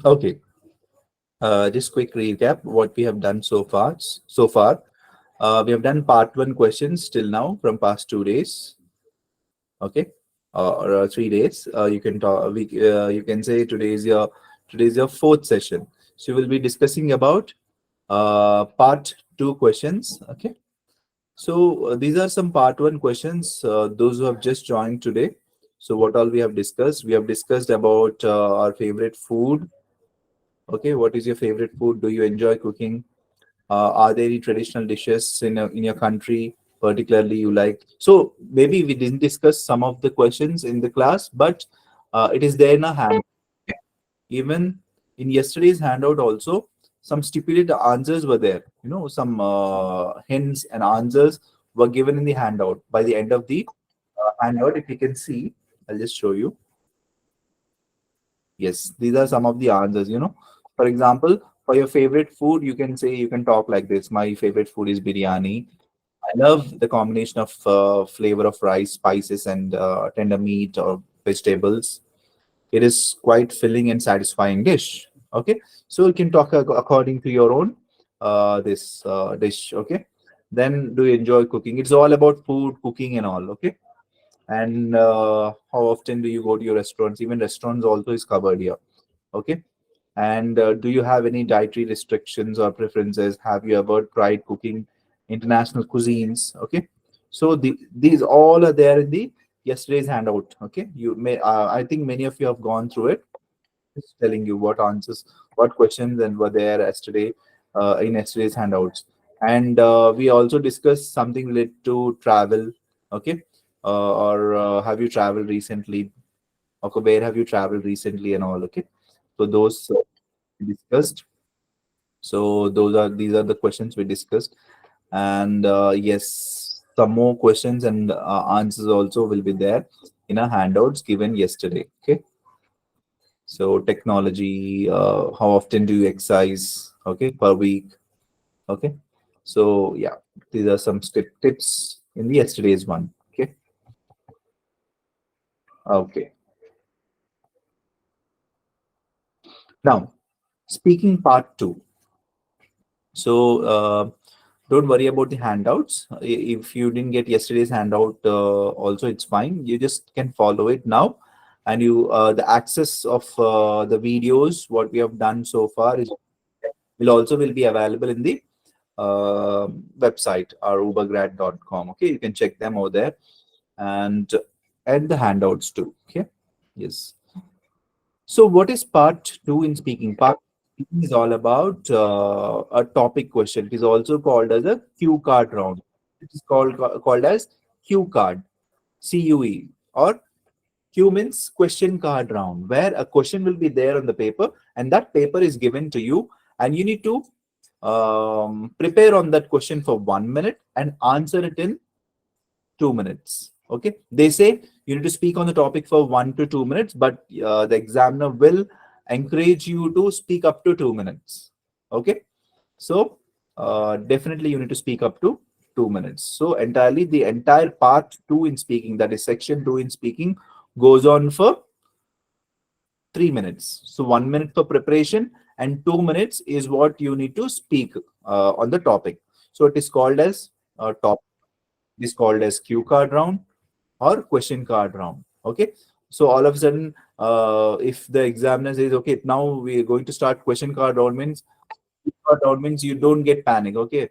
Okay. Just quick recap what we have done so far. We have done part one questions till now from past 2 days. Okay, or 3 days. You can talk. You can say today's your fourth session. So we will be discussing about part two questions. Okay. So these are some part one questions. Those who have just joined today. So what all we have discussed? We have discussed about our favorite food. Okay, what is your favorite food? Do you enjoy cooking? Are there any traditional dishes in your country particularly you like? So maybe we didn't discuss some of the questions in the class, but it is there in a hand. Even in yesterday's handout also, some stipulated answers were there. Some hints and answers were given in the handout. By the end of the handout, if you can see, I'll just show you. Yes, these are some of the answers. For example, for your favorite food, you can talk like this. My favorite food is biryani. I love the combination of flavor of rice, spices, and tender meat or vegetables. It is quite filling and satisfying dish. Okay, so you can talk according to your own this dish. Okay, then do you enjoy cooking? It's all about food, cooking, and all. Okay, and how often do you go to your restaurants? Even restaurants also is covered here. Okay, and do you have any dietary restrictions or preferences? Have you ever tried cooking international cuisines? Okay, so these all are there in the yesterday's handout. Okay, you may I think many of you have gone through it. Just telling you what answers, what questions and were there yesterday in yesterday's handouts. And we also discussed something related to travel. Okay, or have you traveled recently? Okay, where have you traveled recently and all? Okay, so those we discussed. So these are the questions we discussed, and yes, some more questions and answers also will be there in our handouts given yesterday. Okay, so technology, how often do you exercise? Okay, per week. Okay, so yeah, these are some tips in the yesterday's one. Okay, okay. Now speaking part two. So don't worry about the handouts. If you didn't get yesterday's handout, also it's fine. You just can follow it now, and you the access of the videos what we have done so far is will be available in the website or ubergrad.com. Okay, you can check them over there, and the handouts too. Okay, yes. So, what is part two in speaking? Part speaking is all about a topic question. It is also called as a cue card round. It is called as cue card, CUE, or Q means question card round, where a question will be there on the paper, and that paper is given to you, and you need to prepare on that question for 1 minute and answer it in 2 minutes. Okay, they say you need to speak on the topic for 1 to 2 minutes, but the examiner will encourage you to speak up to 2 minutes. Okay, so definitely you need to speak up to 2 minutes. So entirely the entire part two in speaking, that is section two in speaking, goes on for 3 minutes. So 1 minute for preparation and 2 minutes is what you need to speak on the topic. So it is called as top. It is called as cue card round or question card round. Okay. So all of a sudden, if the examiner says, okay, now we are going to start question card round means you don't get panic. Okay.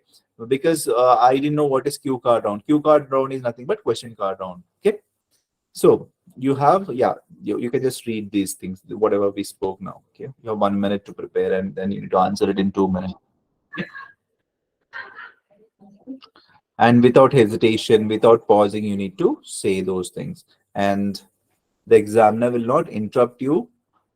Because I didn't know what is cue card round. Cue card round is nothing but question card round. Okay. So you have, yeah, you can just read these things, whatever we spoke now. Okay. You have 1 minute to prepare and then you need to answer it in 2 minutes. And without hesitation, without pausing, you need to say those things. And the examiner will not interrupt you.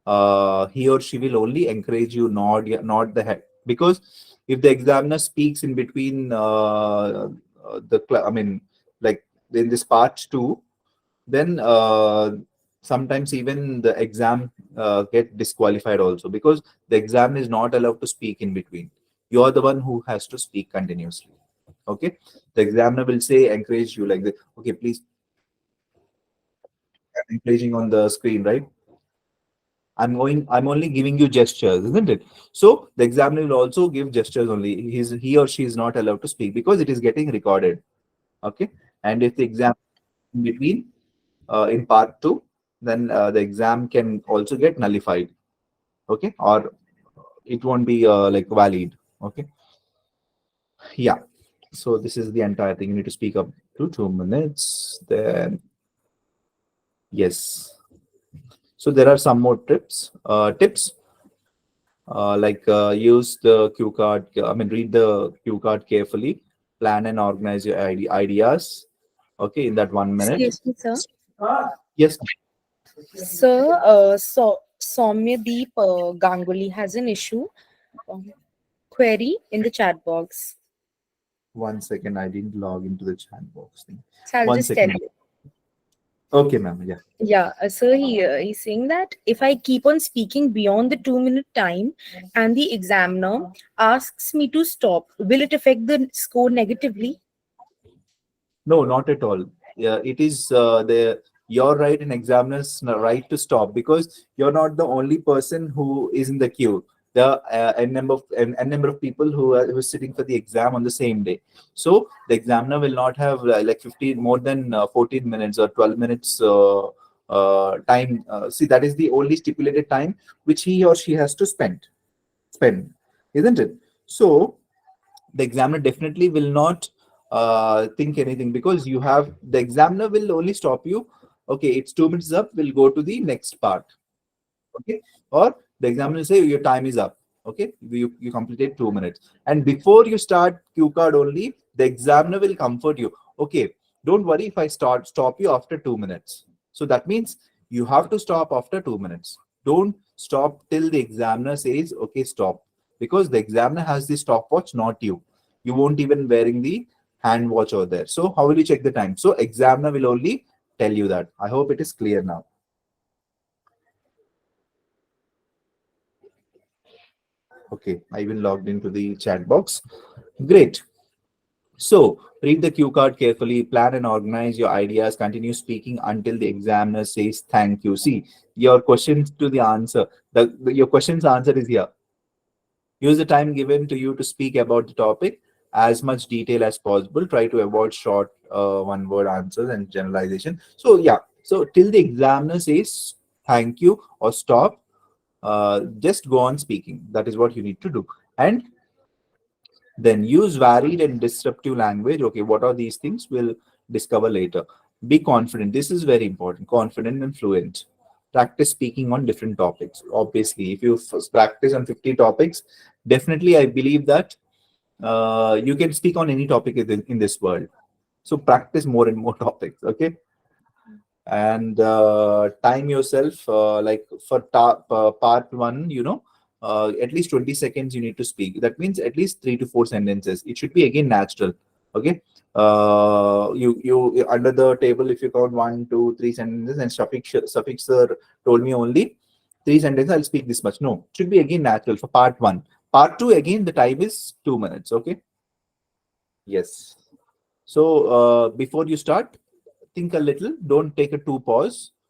He or she will only encourage you, nod the head. Because if the examiner speaks in between I mean, like in this part two, then sometimes even the exam get disqualified also, because the exam is not allowed to speak in between. You are the one who has to speak continuously. Okay, the examiner will say, encourage you like this. Okay, please, I'm encouraging on the screen, right? I'm only giving you gestures, isn't it? So the examiner will also give gestures only. He or she is not allowed to speak because it is getting recorded. Okay, and if the exam in between in part two, then the exam can also get nullified. Okay, or it won't be like valid. Okay, yeah. So this is the entire thing. You need to speak up to 2 minutes. Then yes. So there are some more tips like use the cue card. I mean, read the cue card carefully. Plan and organize your ideas. Okay, in that 1 minute. Excuse me, sir. Yes. Sir, Soumyadeep Ganguly has an issue. Um, Query in the chat box. 1 second. I didn't log into the chat box thing. So I'll One just tell second. you. Okay, ma'am. Yeah. Yeah, so he's saying that if I keep on speaking beyond the 2 minute time and the examiner asks me to stop, will it affect the score negatively? No, not at all. Yeah, it is the your right and examiner's right to stop because you're not the only person who is in the queue. There are a number of people who are sitting for the exam on the same day. So the examiner will not have like 15 more than 14 minutes or 12 minutes time. See, that is the only stipulated time which he or she has to spend, isn't it? So the examiner definitely will not think anything because you have the examiner will only stop you. Okay, it's 2 minutes up, we'll go to the next part. Okay, or the examiner will say your time is up. Okay, you completed 2 minutes, and before you start cue card only, the examiner will comfort you. Okay, don't worry if I stop you after 2 minutes. So that means you have to stop after 2 minutes. Don't stop till the examiner says okay stop, because the examiner has the stopwatch, not you. You won't even wearing the hand watch over there. So how will you check the time? So examiner will only tell you that. I hope it is clear now. Okay, I even logged into the chat box. Great. So read the cue card carefully, plan and organize your ideas, continue speaking until the examiner says thank you. See, your questions to the answer. Your question's answer is here. Use the time given to you to speak about the topic as much detail as possible. Try to avoid short one word answers and generalization. So yeah, so till the examiner says thank you or stop, just go on speaking. That is what you need to do. And then use varied and disruptive language. Okay, what are these things? We'll discover later. Be confident. This is very important. Confident and fluent. Practice speaking on different topics. Obviously, if you first practice on 50 topics, definitely I believe that you can speak on any topic in this world. So practice more and more topics. Okay, and time yourself like for part one, at least 20 seconds you need to speak. That means at least 3 to 4 sentences. It should be again natural. Okay, you under the table, if you count 1 2 3 sentences and suffix sir told me only 3 sentences, I'll speak this much. No, it should be again natural for part one. Part two, again the time is 2 minutes. Okay, yes. So before you start, think a little. Don't take a too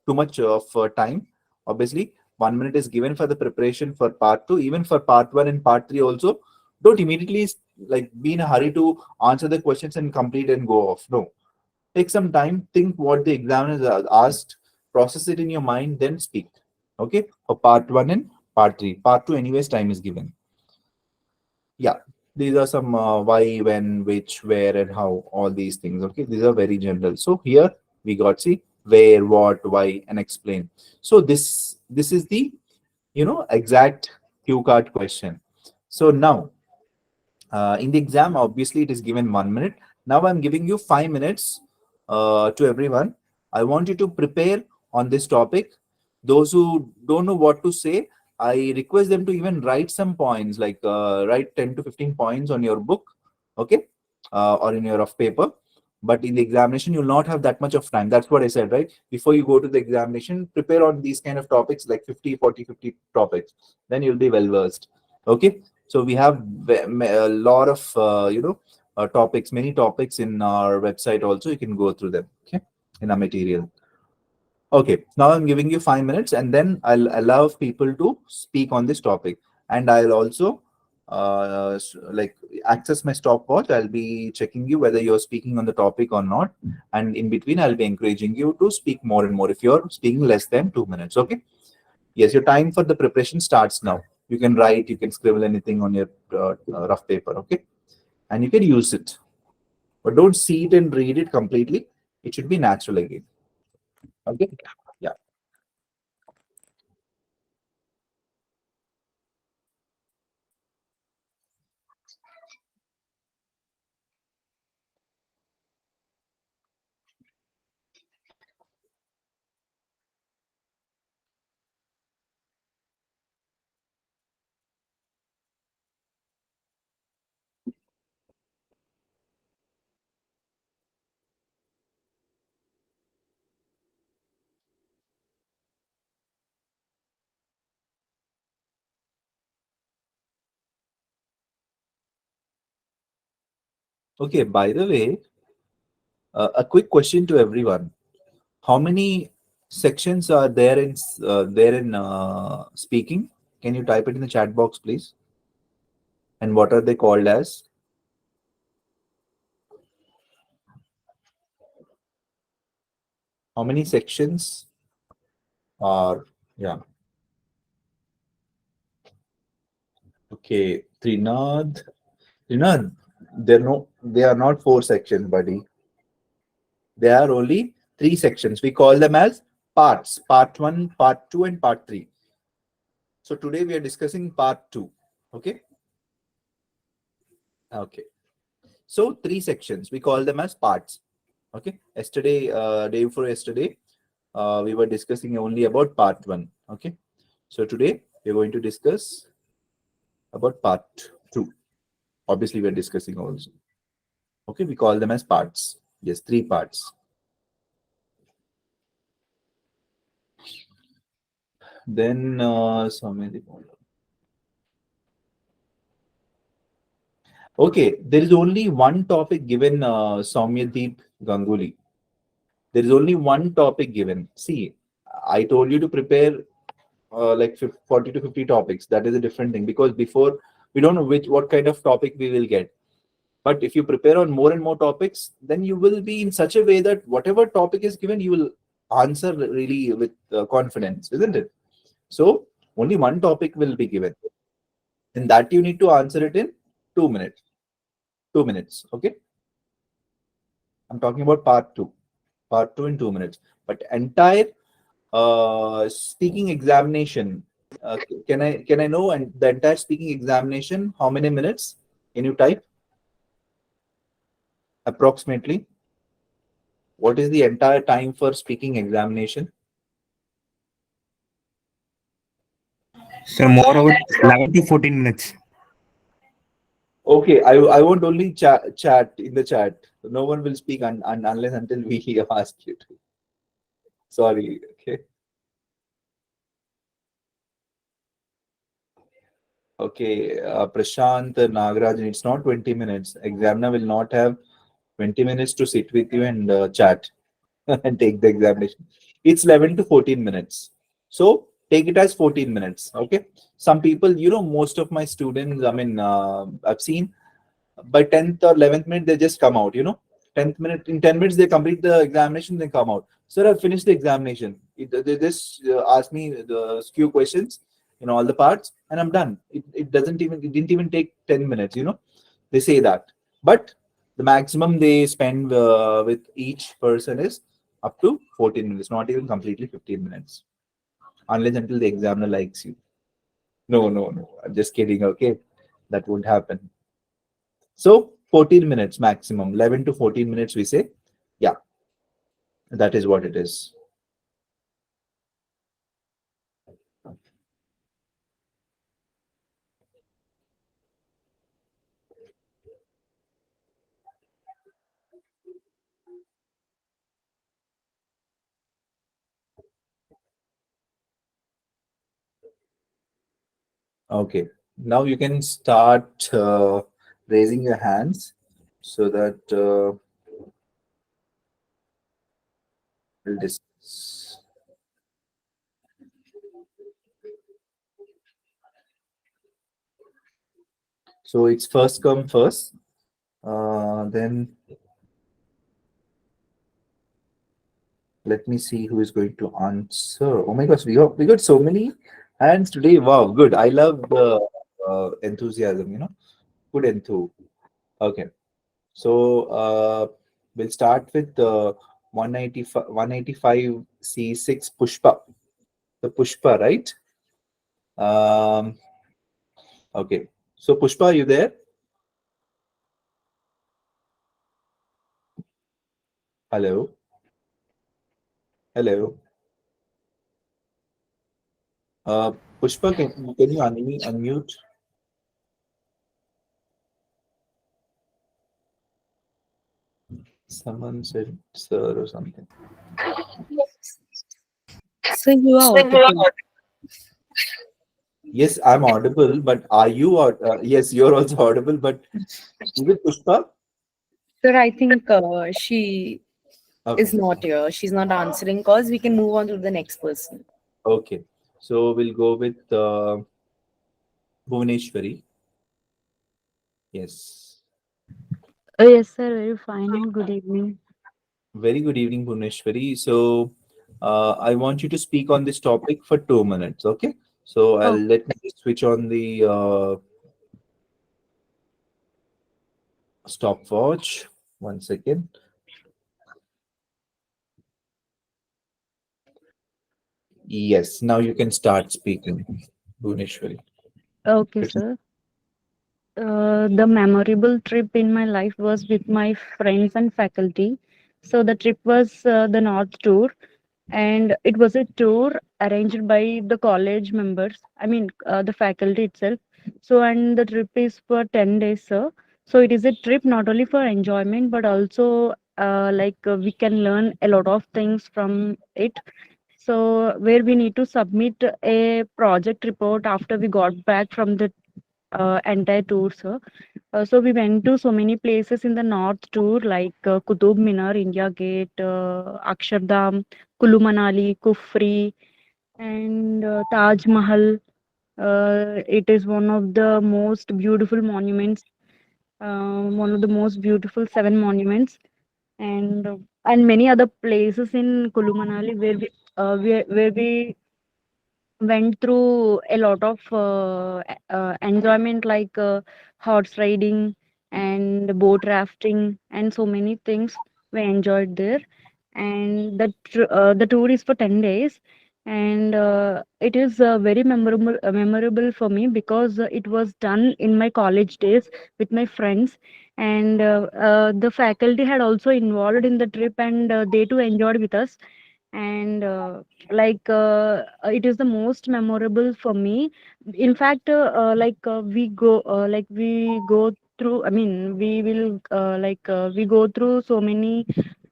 much of time. Obviously, 1 minute is given for the preparation for part two. Even for part one and part three also, don't immediately like be in a hurry to answer the questions and complete and go off. No, take some time. Think what the examiner has asked. Process it in your mind, then speak. Okay, for part one and part three. Part two, anyways, time is given. Yeah, these are some why, when, which, where, and how, all these things. Okay, these are very general. So here we got, see, where, what, why, and explain. So this is the exact cue card question. So now in the exam, obviously, it is given 1 minute. Now I'm giving you 5 minutes to everyone. I want you to prepare on this topic. Those who don't know what to say, I request them to even write some points, like write 10 to 15 points on your book, okay, or in your rough paper. But in the examination, you'll not have that much of time. That's what I said, right? Before you go to the examination, prepare on these kind of topics, like 50, 40, 50 topics. Then you'll be well versed. Okay, so we have a lot of topics, many topics in our website also. You can go through them, okay, in our material. Okay, now I'm giving you 5 minutes, and then I'll allow people to speak on this topic, and I'll also like access my stopwatch. I'll be checking you whether you're speaking on the topic or not, and in between, I'll be encouraging you to speak more and more if you're speaking less than 2 minutes. Okay. Yes, your time for the preparation starts now. You can write, you can scribble anything on your rough paper. Okay, and you can use it, but don't see it and read it completely. It should be natural again. Okay. Yeah. Okay. By the way, a quick question to everyone: how many sections are there in speaking? Can you type it in the chat box, please? And what are they called as? How many sections are? Yeah. Okay. Trinad. Trinad. They are not four sections, buddy. There are only three sections. We call them as parts: part one, part two, and part three. So today we are discussing part two. Okay. Okay. So three sections. We call them as parts. Okay. Yesterday, day before yesterday, we were discussing only about part one. Okay. So today we're going to discuss about part two. Obviously, we're discussing also. Okay. We call them as parts. Yes, three parts. Then so many. Okay, there is only one topic given, Soumyadeep Ganguly. There is only one topic given. See, I told you to prepare like 40 to 50 topics. That is a different thing, because before we don't know what kind of topic we will get. But if you prepare on more and more topics, then you will be in such a way that whatever topic is given, you will answer really with confidence, isn't it? So only one topic will be given, and that you need to answer it in 2 minutes. 2 minutes. Okay. I'm talking about part two. Part two in 2 minutes. But entire speaking examination. Can I know, and the entire speaking examination? How many minutes? Can you type approximately? What is the entire time for speaking examination? Sir, more about 11 to 14 minutes. Okay, I won't only chat in the chat. No one will speak unless until we ask you to. Sorry. Okay. Okay, Prashant Nagarajan, it's not 20 minutes. Examiner will not have 20 minutes to sit with you and chat and take the examination. It's 11 to 14 minutes. So take it as 14 minutes. Okay. Some people, most of my students, I mean, I've seen by 10th or 11th minute, they just come out, 10th minute, in 10 minutes, they complete the examination, they come out. Sir, I've finished the examination. They just ask me the few questions in all the parts, and I'm done. It didn't even take 10 minutes, they say that. But the maximum they spend with each person is up to 14 minutes, not even completely 15 minutes, unless until the examiner likes you. No, no, no. I'm just kidding. Okay. That won't happen. So 14 minutes maximum, 11 to 14 minutes, we say. Yeah, that is what it is. Okay. Now you can start raising your hands. so that we'll discuss. So it's first come first. Then let me see who is going to answer. Oh my gosh, we got so many hands today. Wow, good. I love the enthusiasm. Good enthu. Okay, so we'll start with 195 185 C6 Pushpa. The Pushpa, right? Um, okay. So Pushpa, are you there? Hello, hello. Uh, Pushpa, can you unmute? Someone said sir or something. So you are audible. Yes, I'm audible, but are you? Yes, you're also audible, but is it Pushpa? Sir, I think she is Okay, not here. She's not answering calls. We can move on to the next person. okay. So we'll go with Bhuvaneshwari. Yes. Oh, yes, sir. Very fine. Good evening. Very good evening, Bhuvaneshwari. So I want you to speak on this topic for 2 minutes. Okay. So I'll Oh, let me just switch on the stopwatch. 1 second. Yes. Now you can start speaking, Bhuvaneshwari. okay, sir. The memorable trip in my life was with my friends and faculty. So the trip was the North Tour, and it was a tour arranged by the college members. I mean, the faculty itself. So, and the trip is for 10 days, sir. So it is a trip not only for enjoyment, but also we can learn a lot of things from it. So where we need to submit a project report after we got back from the entire tour, sir. So we went to so many places in the north tour, like Qutub Minar, India Gate, Akshardham, Kulu Manali, Kufri, and Taj Mahal. It is one of the most beautiful monuments, one of the most beautiful seven monuments, and many other places in Kulu Manali where we went through a lot of enjoyment, like horse riding and boat rafting and so many things we enjoyed there. And the tour is for 10 days, and it is very memorable for me because it was done in my college days with my friends, and the faculty had also involved in the trip, and they too enjoyed with us. And it is the most memorable for me. In fact, we go through, I mean, we will we go through so many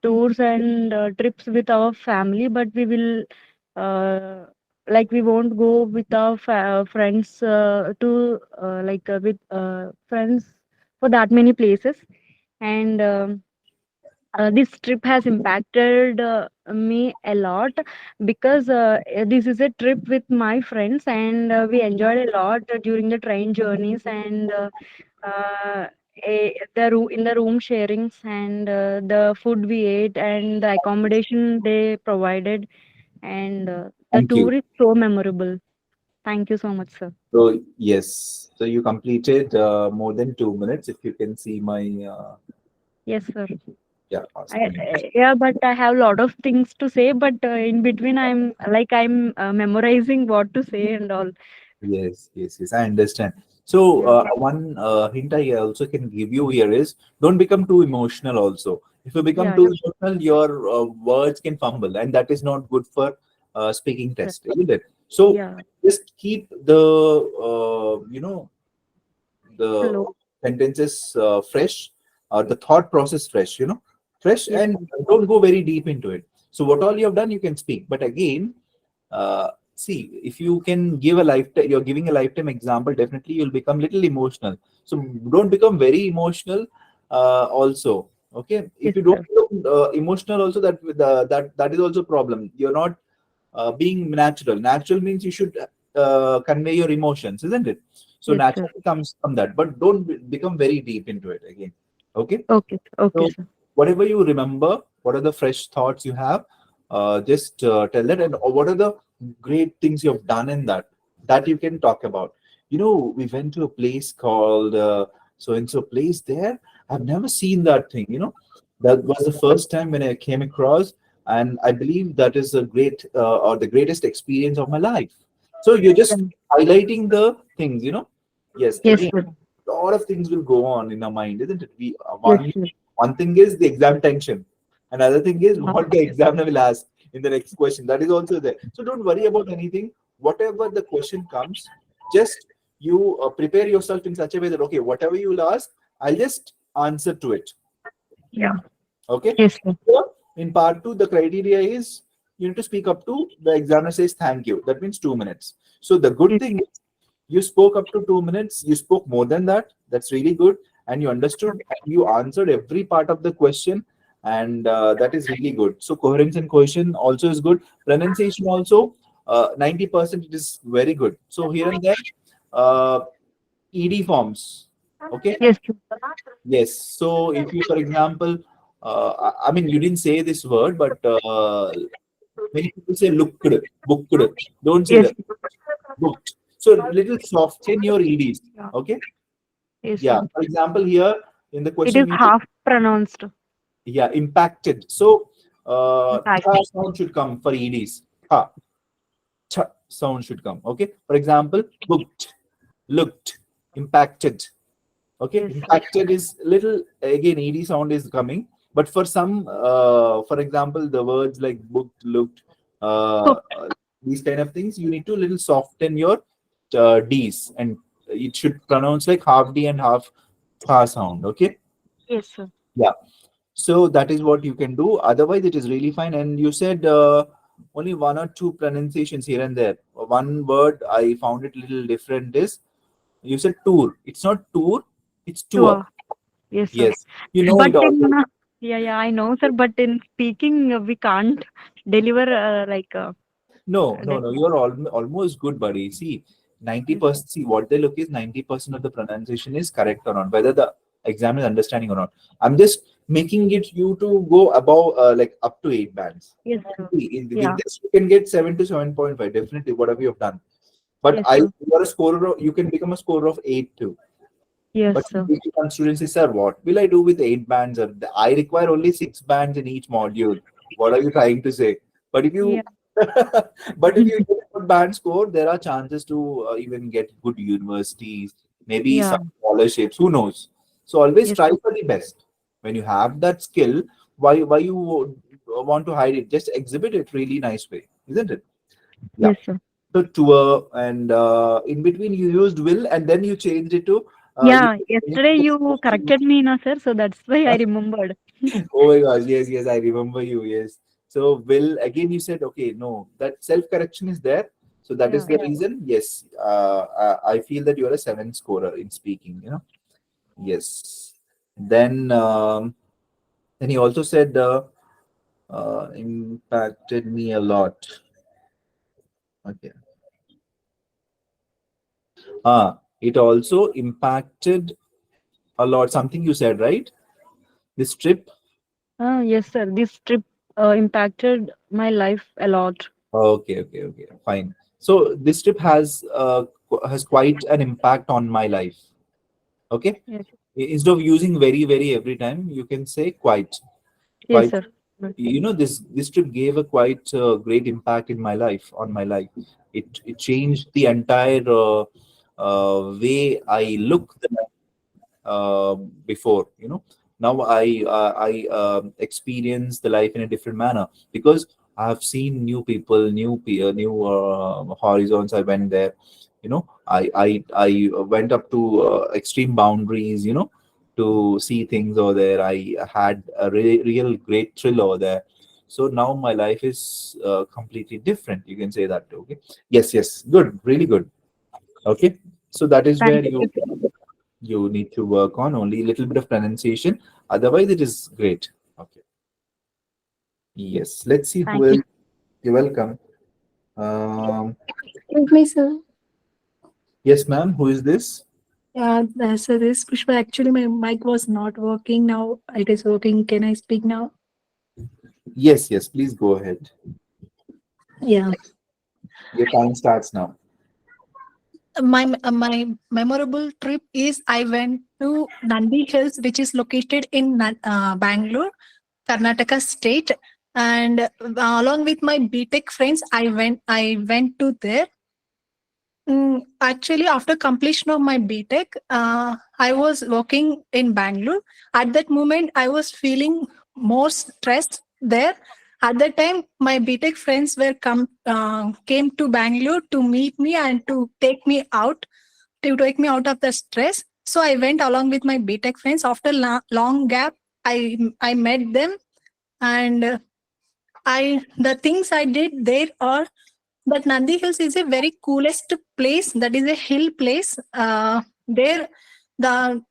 tours and trips with our family, but we will uh, we won't go with our friends to with friends for that many places. And this trip has impacted me a lot because this is a trip with my friends, and we enjoyed a lot during the train journeys, and uh, in the room sharings, and the food we ate and the accommodation they provided, and the Thank tour you. is so memorable. Thank you so much, sir. So yes, so you completed more than 2 minutes. If you can see my Yes, sir. yeah, screen. Yeah, but I have a lot of things to say, but in between, I'm memorizing what to say and all. Yes, yes, yes. I understand. So Yeah, one hint I also can give you here is don't become too emotional. Also, if you become yeah, too emotional, your words can fumble, and that is not good for speaking yeah, test, isn't it? So yeah. just keep the the Flow. sentences fresh, or the thought process fresh, fresh, Yes, and sir. don't go very deep into it. So what all you have done, you can speak, but again, see, if you can give a lifetime, you're giving a lifetime example, definitely you'll become little emotional. So don't become very emotional. also. Okay, if Yes, you don't sir. look emotional also, that is also a problem. You're not being natural. Natural means you should convey your emotions, isn't it? So Yes, sir. naturally comes from that, but don't become very deep into it again. Okay, Okay. Okay, so sir. whatever you remember, what are the fresh thoughts you have, just tell that, and what are the great things you have done in that you can talk about. We went to a place called so and so place there. I've never seen that thing. That was the first time when I came across, and I believe that is a great or the greatest experience of my life. So you're Yeah. just highlighting the things. Yes, Yes, again, sir. a lot of things will go on in our mind, isn't it? Yes, One sir. one thing is the exam tension. Another thing is Uh, what the examiner will ask in the next question. That is also there. So don't worry about anything. Whatever the question comes, just you prepare yourself in such a way that okay, whatever you will ask, I'll just answer to it. yeah. Okay. Yes, sir. So in part two, the criteria is you need to speak up to the examiner says thank you. That means 2 minutes. So the good Yes. thing is you spoke up to 2 minutes. You spoke more than that. That's really good, and you understood and you answered every part of the question, and that is really good. So coherence and cohesion also is good. Pronunciation also 90% it is very good. So here and there, uh, ed forms. Okay. Yes, sir. Yes. So if you, for example, I mean, you didn't say this word, but many people say looked, booked. Don't say Yes. that. Booked. So little soften your EDs. Okay. Yes, Yeah. sir. For example, here in the It is question, you half pronounced. yeah, impacted. So Impact. cha sound should come for EDs. Ha, cha sound should come. Okay. For example, booked, looked, impacted. Okay, Yes. impacted is little again ed sound is coming, but for some for example the words like booked, looked, uh, Oh, uh, these kind of things you need to little soften your d's, and it should pronounce like half d and half fa sound. Okay, yes, sir. yeah, so that is what you can do, otherwise it is really fine. And you said only one or two pronunciations here and there. One word I found it little different is you said tour. It's not tour, it's tour. Sure. Yes, sir. Yes, you know But it also. in yeah, yeah, I know, sir. But in speaking, we can't deliver No, no, that. no. You're almost good, buddy. See, Yes, 90%. See, what they look is 90% of the pronunciation is correct or not, whether the exam is understanding or not. I'm just making it you to go above, like up to 8 bands. yes, sir. See, with Yeah. this, you can get 7 to 7.5, definitely, whatever you have done. But Yes, sir. you are a scorer, you can become a scorer of 8 too. Yes, But sir. some students say, sir, what will I do with 8 bands? Or I require only 6 bands in each module. What are you trying to say? But if Yeah. you, but if you get a good band score, there are chances to even get good universities, maybe Yeah. some scholarships. Who knows? So always Yes. try for the best. When you have that skill, why you want to hide it? Just exhibit it really nice way, isn't it? Yeah. Yes, sir. So tour, and in between you used will, and then you changed it to Yeah. Yesterday you you corrected me, na, sir. So that's why I remembered. oh my gosh, yes, yes, I remember you. Yes. So will again you said okay, no, that self-correction is there. So that is Yeah. the reason. Yes. I feel that you're a seven scorer in speaking. Yes. Then then he also said impacted me a lot. Okay. It also impacted a lot. Something you said, right? This trip. Yes, sir. This trip impacted my life a lot. Okay, okay, okay, fine. So this trip has quite an impact on my life. Okay, Yes. instead of using very, very every time, you can say quite, Yes, quite. sir. This trip gave a quite great impact in my life, on my life. It changed the entire way I look before. Now I experience the life in a different manner because I have seen new people, new horizons. I went there. I went up to extreme boundaries. To see things over there. I had a real great thrill over there. So now my life is completely different. You can say that. Okay. Yes. Yes. Good. Really good. Okay. So that is Thank where you you. You need to work on only a little bit of pronunciation. Otherwise, it is great. Okay. Yes. Let's see who Thank you. else. You're welcome. Um, Excuse me, sir. yes, ma'am. Who is this? Yeah, so this Pushpa, actually my mic was not working. Now it is working. Can I speak now? Yes, yes. Please go ahead. Yeah. Your time starts now. My memorable trip is I went to Nandi Hills, which is located in Bangalore, Karnataka state, and along with my BTech friends, I went to there. Actually, after completion of my BTech, I was working in Bangalore. At that moment, I was feeling more stressed there. At that time, my BTech friends came to Bangalore to meet me and to take me out of the stress. So I went along with my BTech friends. After long gap, I met them, and I the things I did there are but Nandi Hills is a very coolest place. That is a hill place. There, the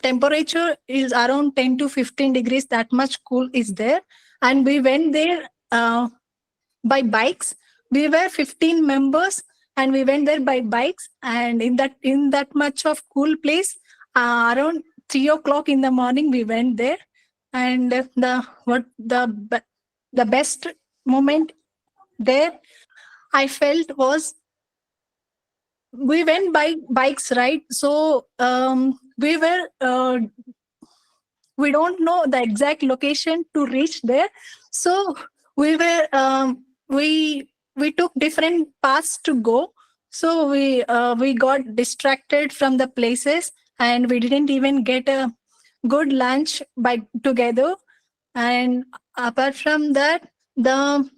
temperature is around 10 to 15 degrees. That much cool is there. And we went there by bikes. We were 15 members, and we went there by bikes. And in that much of cool place, around 3 o'clock in the morning, we went there. And the best moment there I felt was we went by bikes, right? So we don't know the exact location to reach there. So we were we took different paths to go. So we got distracted from the places, and we didn't even get a good lunch by together. And apart from that, the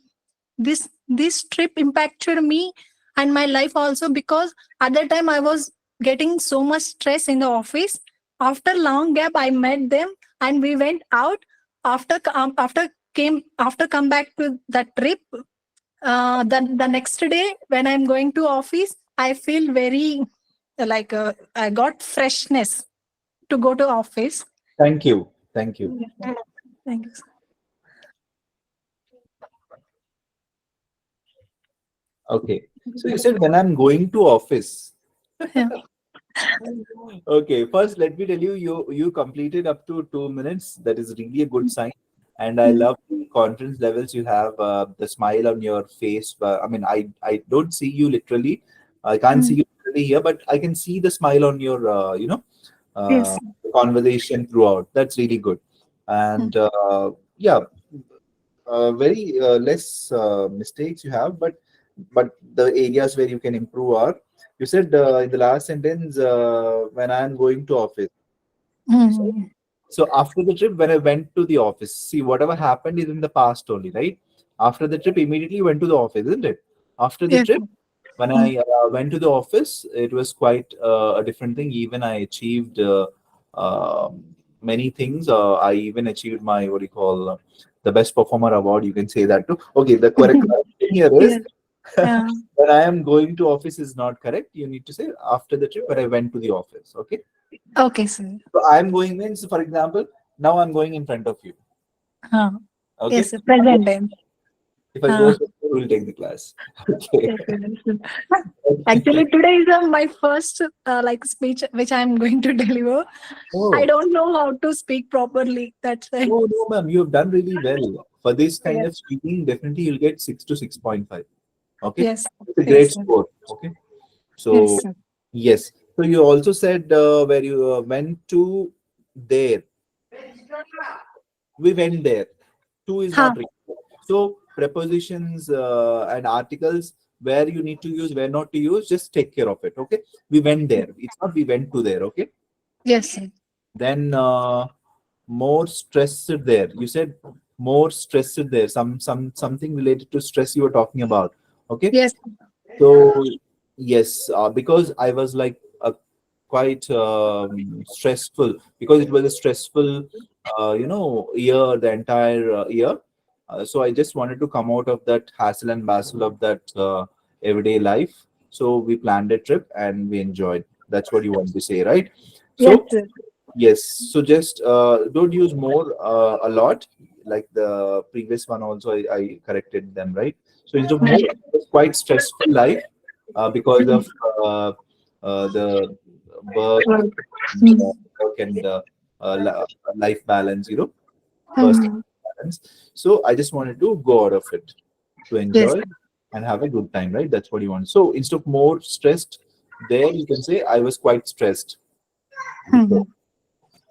this trip impacted me and my life also, because at that time I was getting so much stress in the office. After long gap, I met them and we went out. After come back to that trip, the next day when I'm going to office, I feel very I got freshness to go to office. Thank you. Thank you. Yeah. Thank you. Okay. So you said when I'm going to office. Yeah. Okay. First, let me tell you, you completed up to 2 minutes. That is really a good sign. And I Mm. love the confidence levels you have, the smile on your face. I mean, I don't see you literally. I can't see Mm. you literally here, but I can see the smile on your, Yes. conversation throughout. That's really good. Mm. And yeah, very less mistakes you have, but the areas where you can improve are. You said in the last sentence, when I'm going to office. Mm. So after the trip, when I went to the office, see whatever happened is in the past only, right? After the trip, immediately went to the office, isn't it? After the Yes. trip, when Mm. I went to the office, it was quite a different thing. Even I achieved many things. I even achieved my what do you call the best performer award. You can say that too. Okay, the correct thing here is Yes. Yeah. when I am going to office is not correct. You need to say after the trip when I went to the office. Okay. Okay, sir. So I am going means, for example, now I'm going in front of you. Huh. Okay. Yes, sir. Present tense. If I Uh, go, we'll take the class. Okay. yes, sir. Yes, sir. Actually, today is my first speech which I'm going to deliver. I Oh, don't know how to speak properly. That's why. oh no, ma'am, you have done really well. For this kind Yes. of speaking, definitely you'll get 6 to 6.5. Okay. Yes. It's a great Yes, sir. score. Okay. Yes, So, sir. yes. So you also said where you went to there. We went there. To is Huh. not required. So prepositions and articles where you need to use, where not to use, just take care of it. Okay. We went there. It's not we went to there. Okay. Yes, sir. Then more stressed there. You said more stressed there. Something related to stress you were talking about. Okay. Yes. So yes, because I was like quite stressful because it was a stressful, year, the entire year. So I just wanted to come out of that hassle and bustle of that everyday life. So we planned a trip and we enjoyed. That's what you want to say, right? Yes, So sir. yes, so just don't use more a lot. Like the previous one also, I corrected them, right? So instead of more, it's quite stressful life because of the work, Right. uh, work and life balance, personal Mhm. balance. So I just wanted to go out of it to Yes. enjoy and have a good time, right? That's what you want. So instead of more stressed, there you can say I was quite stressed before. Mhm.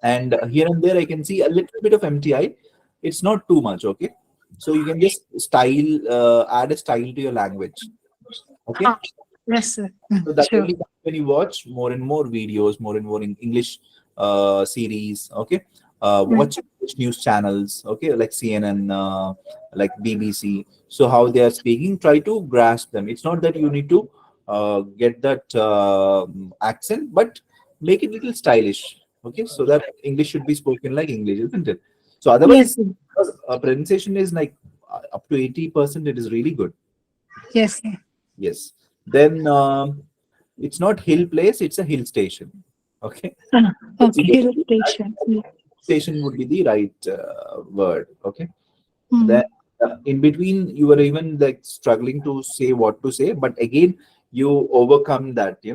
And here and there I can see a little bit of MTI. It's not too much, okay? So you can just add a style to your language, okay? Ah, yes, sir. So that Sure. only comes when you watch more and more videos, more and more in English series, okay? Mm. Watch English news channels, okay, like CNN, like BBC. So how they are speaking, try to grasp them. It's not that you need to get that accent, but make it little stylish, okay? So that English should be spoken like English, isn't it? So Yes, otherwise, sir. because, pronunciation is like up to 80%, it is really good. Yes, sir. Yes. Then it's not hill place, it's a hill station. Okay. Ah, Let's okay. either Hill do that. station. Station would be the right word. Okay. Then Mm. in between, you were even like struggling to say what to say, but again, you overcome that, you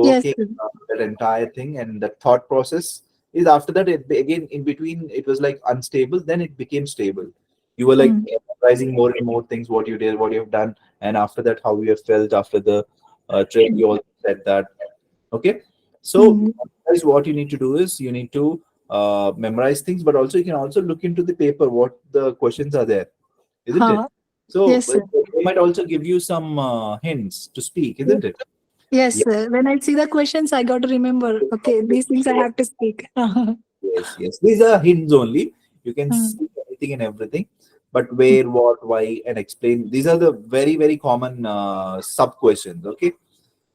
Yes, overcame sir. that entire thing, and the thought process is after that, again, in between, it was like unstable, then it became stable. You were like Mm. realizing more and more things, what you did, what you have done, and after that, how you have felt after the trip. You also said that. Okay. So, Mm. guys, what you need to do is you need to memorize things, but also you can also look into the paper what the questions are there, isn't it? Ah, So yes, sir. they might also give you some hints to speak, isn't it? Yes, Yeah. sir. When I see the questions, I got to remember. Okay, these things I have to speak. Yes, yes. These are hints only. You can Mm. see anything and everything, but where, what, why, and explain. These are the very, very common sub questions. Okay.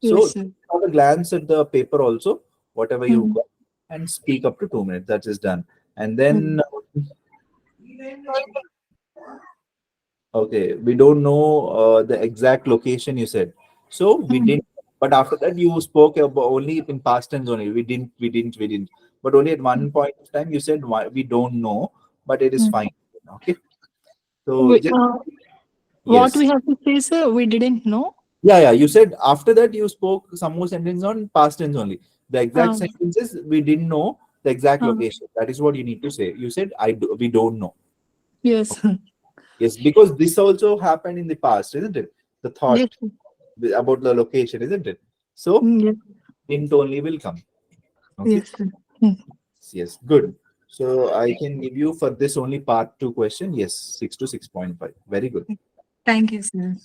Yes, So sir. have a glance at the paper also, whatever you Mm. got, and speak up to 2 minutes. That is done. And Mm. then, okay, we don't know the exact location you said. So we Mm. didn't, but after that you spoke about only in past tense only. We didn't. But only at one point of time you said we don't know, but it is Mm. fine. Okay. So just What yes. we have to say, sir, we didn't know. Yeah, yeah. You said after that you spoke some more sentence on past tense only. The exact Um, sentences we didn't know the exact um, location. That is what you need to say. You said we don't know. yes, Yes, because this also happened in the past, isn't it? The yes, thought about the location, isn't it? So yes, hint only will come. Okay. yes, sir. Mm. Yes, good. So I can give you for this only part two question. Yes, 6 to 6.5. Very good. Thank you, sir.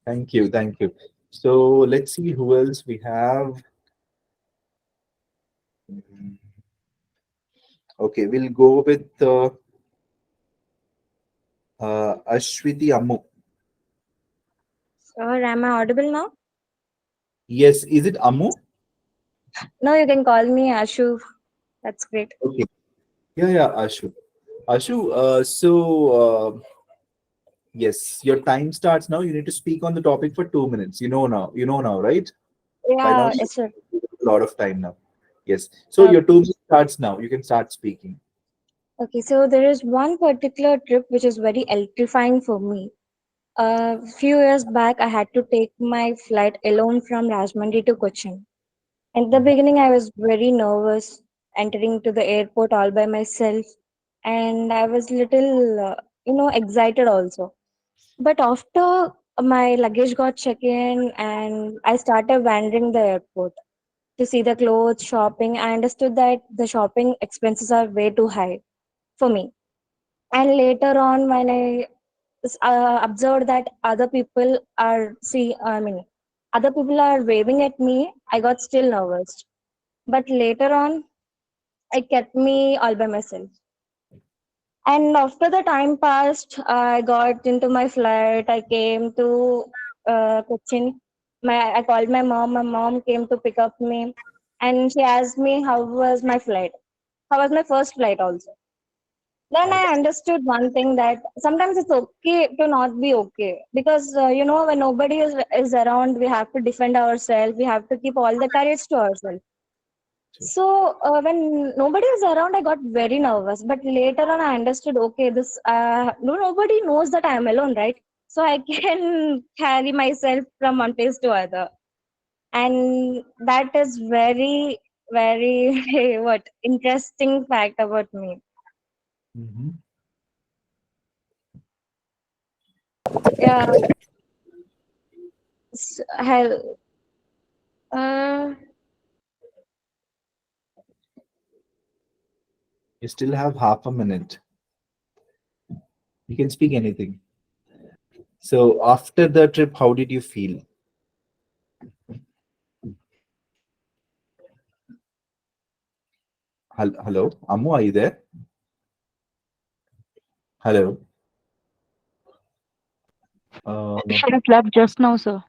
Thank you. Thank you. So let's see who else we have. Mm, okay, we'll go with Ashwiti Ammu. Sir, am I audible now? Yes, is it Ammu? No, you can call me Ashu. That's great. Okay. Yeah, yeah, Ashu. Ashu, yes, your time starts now. You need to speak on the topic for 2 minutes. You know now, right? By now, Yeah, you yes, sir. have a lot of time now. Yes. So Uh, your 2 minutes starts now. You can start speaking. okay, so there is one particular trip which is very electrifying for me. A few years back, I had to take my flight alone from Rajahmundry to Cochin. In the beginning, I was very nervous entering to the airport all by myself, and I was little, excited also. But after my luggage got checked in and I started wandering the airport to see the clothes, shopping, I understood that the shopping expenses are way too high for me. And later on, when I observed that other people are waving at me, I got still nervous. But later on, it kept me all by myself. And after the time passed, I got into my flight. I came to Cochin. I called my mom. My mom came to pick up me, and she asked me how was my flight. How was my first flight also? Then I understood one thing that sometimes it's okay to not be okay because when nobody is around, we have to defend ourselves. We have to keep all the courage to ourselves. So when nobody was around, I got very nervous. But later on, I understood. Okay, this no, nobody knows that I am alone, right? So I can carry myself from one place to other, and that is very, very what interesting fact about me. Mhm. Yeah. Hell. Uh, You still have half a minute. You can speak anything. So after the trip, how did you feel? Hello, Amu, are you there? Hello. Uh, She just left just now, sir.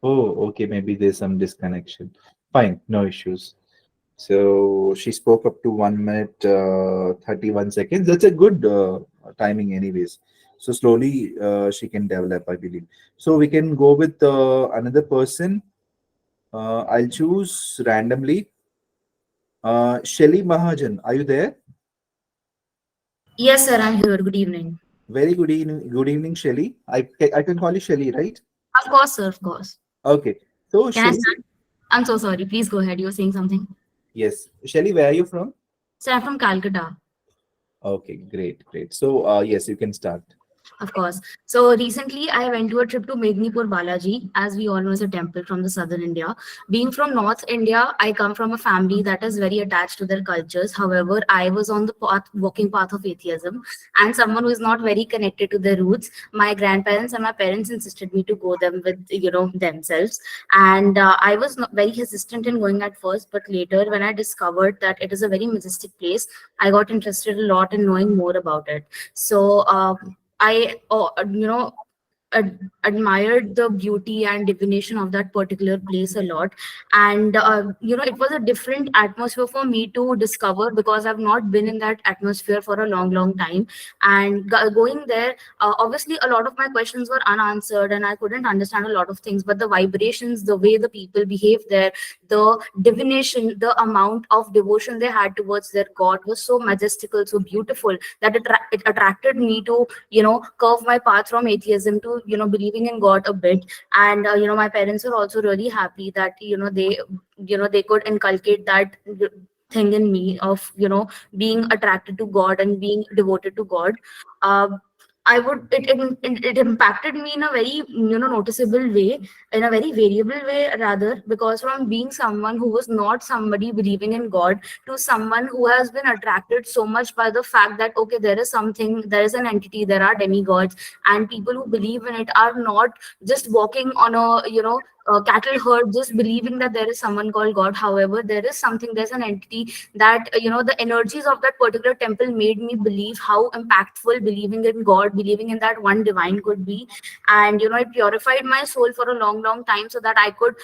oh, okay. Maybe there's some disconnection. Fine, no issues. So she spoke up to 1 minute 31 seconds. That's a good timing, anyways. So slowly she can develop, I believe. So we can go with another person. I'll choose randomly. Shelly Mahajan, are you there? Yes, sir, I'm here. Good evening. Very good evening. Good evening, Shelly. I can call you Shelly, right? Of course, sir, of course. Okay. So Can I Shelly, start? I'm so sorry. Please go ahead. You were saying something. yes. Shelly, where are you from? Sir, I'm from Calcutta. Okay, great, great. So yes, you can start. Of course. So recently, I went to a trip to Mednipur Balaji, as we all know, is a temple from the southern India. Being from North India, I come from a family that is very attached to their cultures. However, I was on the path, walking path of atheism, and someone who is not very connected to their roots. My grandparents and my parents insisted me to go them with themselves, and I was not very hesitant in going at first. But later, when I discovered that it is a very majestic place, I got interested a lot in knowing more about it. So. Admired the beauty and divination of that particular place a lot, and it was a different atmosphere for me to discover, because I've not been in that atmosphere for a long long time. And going there, obviously a lot of my questions were unanswered and I couldn't understand a lot of things, but the vibrations, the way the people behave there, the divination, the amount of devotion they had towards their god was so majestical, so beautiful, that it attracted me to curve my path from atheism to believing in god a bit. And my parents were also really happy that they could inculcate that thing in me of being attracted to god and being devoted to god. uh, I would it impacted me in a very noticeable way, in a very variable way rather, because from being someone who was not somebody believing in god to someone who has been attracted so much by the fact that okay, there is something, there is an entity, there are demigods, and people who believe in it are not just walking on a cattle herd just believing that there is someone called god. However, there is something, there's an entity that the energies of that particular temple made me believe how impactful believing in god, believing in that one divine could be. And it purified my soul for a long long time, so that I could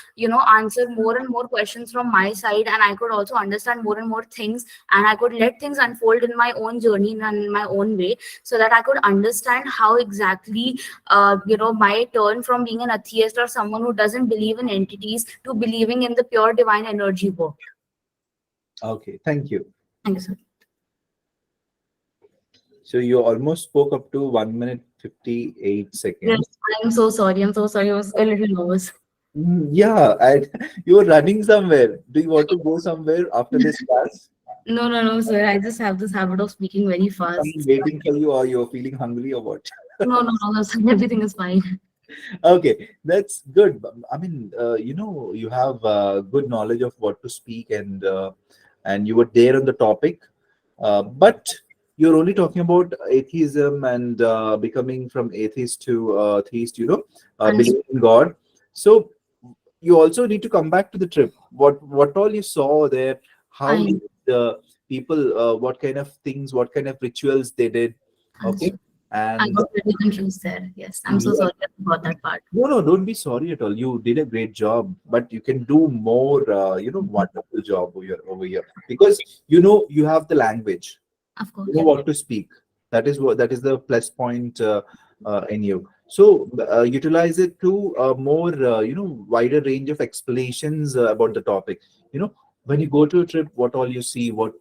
answer more and more questions from my side, and I could also understand more and more things, and I could let things unfold in my own journey and in my own way, so that I could understand how exactly my turn from being an atheist or someone who doesn't believe in entities to believing in the pure divine energy worked. Okay, thank you. Thank you, sir. So you almost spoke up to 1 minute 58 Yes, seconds. I'm so sorry. I'm so sorry. I was a little nervous. Yeah, and you were running somewhere. Do you want to go somewhere after this class? No, no, no, sir. I just have this habit of speaking very I'm fast. waiting for you, or you're feeling hungry, or what? No, no, no, no, sir. Everything is fine. Okay, that's good. I mean, you have good knowledge of what to speak, and you were there on the topic. But you're only talking about atheism and becoming from atheist to theist. Understood. Believing in God. So you also need to come back to the trip. What all you saw there? How I did the people? What kind of things? What kind of rituals they did? Okay, understood. I and got very confused there. Yes, I'm so yeah. sorry about that part. No, no, don't be sorry at all. You did a great job, but you can do more. Wonderful job over here because you have the language. Of You know course. what to speak. That is the plus point in you. So utilize it to a more wider range of explanations about the topic. You know when you go to a trip, what all you see, what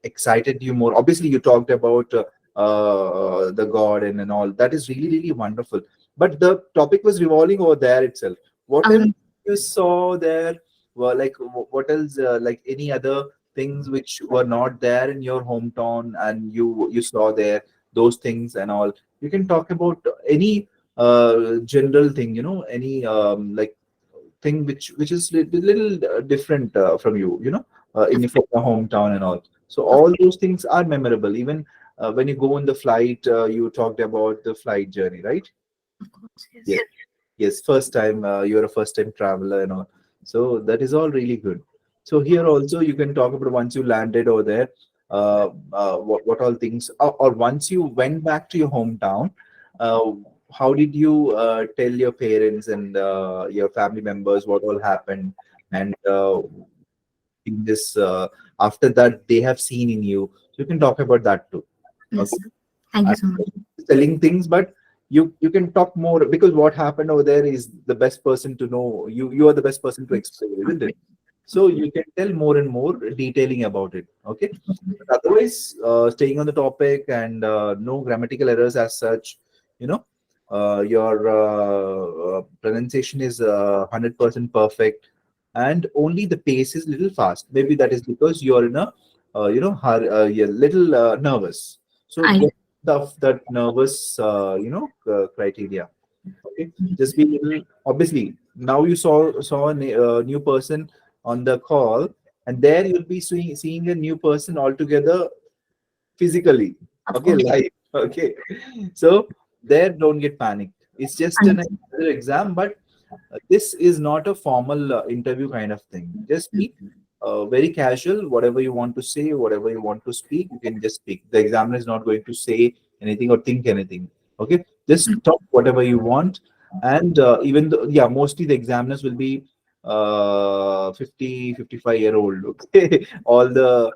excited you more? Obviously you talked about the garden and all, that is really really wonderful, but the topic was revolving over there itself. What else Um, you saw there? Well, like what else, like any other things which were not there in your hometown and you saw there, those things and all? You can talk about any general thing, any like thing which is little different from you, of, in from your hometown and all. So of, all those things are memorable. Even when you go on the flight, you talked about the flight journey, right? of course, Yes. yes. Yes, first time, you're a first time traveler and all. So that is all really good. So here also you can talk about once you landed over there, what all things, or once you went back to your hometown, uh, how did you tell your parents and your family members what all happened, and in this after that they have seen in you. So you can talk about that too. Yes, Okay. sir. Thank you I'm so much. selling things, but you can talk more, because what happened over there is the best person to know. You are the best person to explain, isn't it? So you can tell more and more detailing about it. Okay. But otherwise, staying on the topic, and no grammatical errors as such. You know, your pronunciation is 100% perfect, and only the pace is little fast. Maybe that is because you're in a you're little nervous. So I get that nervous criteria. Okay, just be little. Obviously, now you saw a new person on the call, and there you'll be seeing a new person altogether physically. of Okay, course. live. Okay, so there, don't get panicked. It's just an Understood. another exam, but this is not a formal interview kind of thing. Just be very casual. Whatever you want to say, whatever you want to speak, you can just speak. The examiner is not going to say anything or think anything. Okay, just talk whatever you want. And even though, yeah, mostly the examiners will be 50, 55-year-old. Okay, all the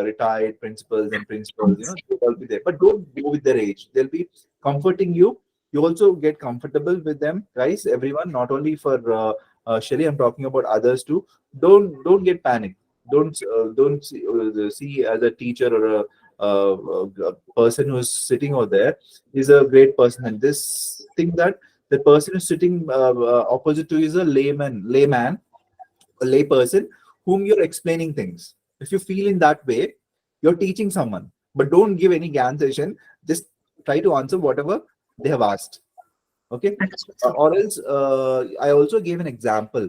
retired principals and principals, they'll all be there. But don't go with their age. They'll be comforting you. You also get comfortable with them, guys, everyone, not only for Shelly, I'm talking about others too. Don't get panicked. Don't see as a teacher or a person who's sitting over there is a great person, and this thing that the person is sitting opposite to is a layman, a lay person whom you're explaining things. If you feel in that way, you're teaching someone, but don't give any GAN session. Just try to answer whatever they have asked. Okay. Understood, sir. Or else, I also gave an example.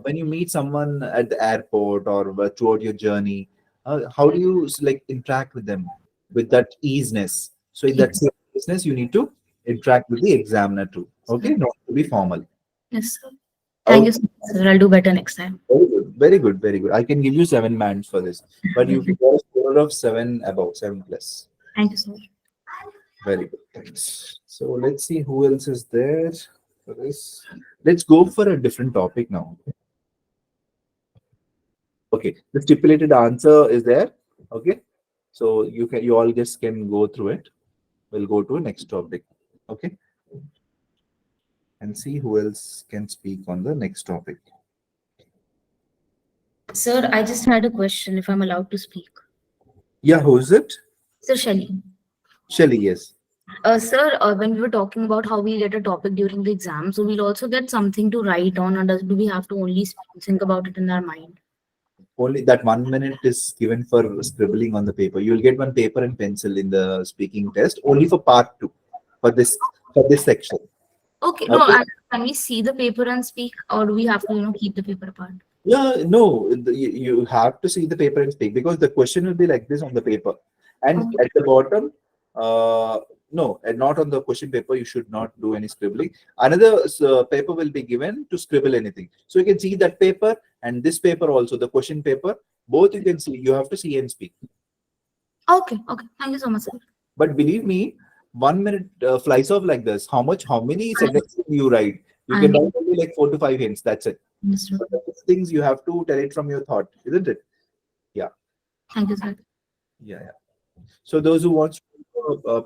When you meet someone at the airport or throughout your journey, how do you like interact with them with that easiness? So in that Yes, same easiness, you need to interact with the examiner too. Okay, sir. not to be formal. Yes, sir. Thank you Okay, so much, sir. I'll do better next time. very good, very good, very good. I can give you 7 bands for this, but you got a score of 7 above, 7 plus. Thank you, sir. Very good. Thanks. So let's see who else is there for this. Let's go for a different topic now. Okay, the stipulated answer is there. Okay, so you all just can go through it. We'll go to next topic. Okay, and see who else can speak on the next topic. Sir, I just had a question if I'm allowed to speak. Yeah, who is it? Sir Shelly. Shelly, yes. Sir, when we were talking about how we get a topic during the exam, so we'll also get something to write on, or do we have to only think about it in our mind? Only that 1 minute is given for scribbling on the paper. You'll get one paper and pencil in the speaking test, only for part two, for this section. Okay, no, Okay. can we see the paper and speak, or do we have to, keep the paper apart? Yeah, no, you have to see the paper and speak, because the question will be like this on the paper, and Okay, at the bottom, no, and not on the question paper. You should not do any scribbling. Another paper will be given to scribble anything. So you can see that paper and this paper also, the question paper. Both you can see. You have to see and speak. okay, okay. Thank you so much, sir. But believe me, 1 minute flies off like this. How many sentences do you write? You can I write only like 4 to 5 hints. That's it. understood. But those things you have to tell it from your thought, isn't it? Yeah, Thank you, sir. yeah. So those who wants to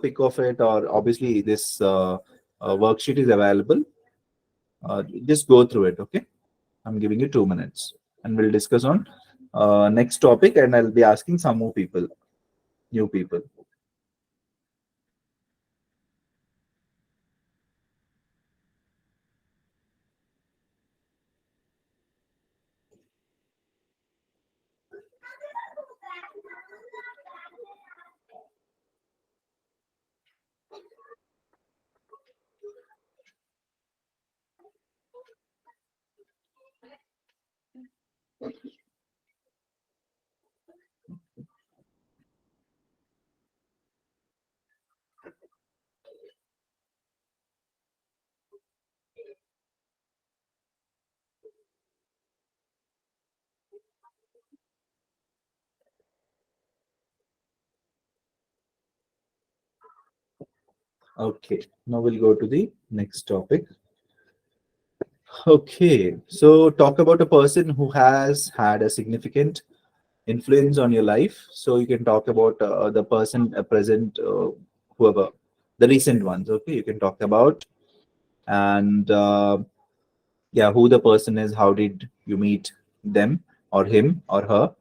pick of it, or obviously this worksheet is available. Just go through it. Okay, I'm giving you 2 minutes. and we'll discuss on next topic, and I'll be asking some more people, new people. Okay, now we'll go to the next topic. Okay, so talk about a person who has had a significant influence on your life. So you can talk about the person, present, whoever, the recent ones. Okay, you can talk about, and yeah, who the person is, how did you meet them or him or her.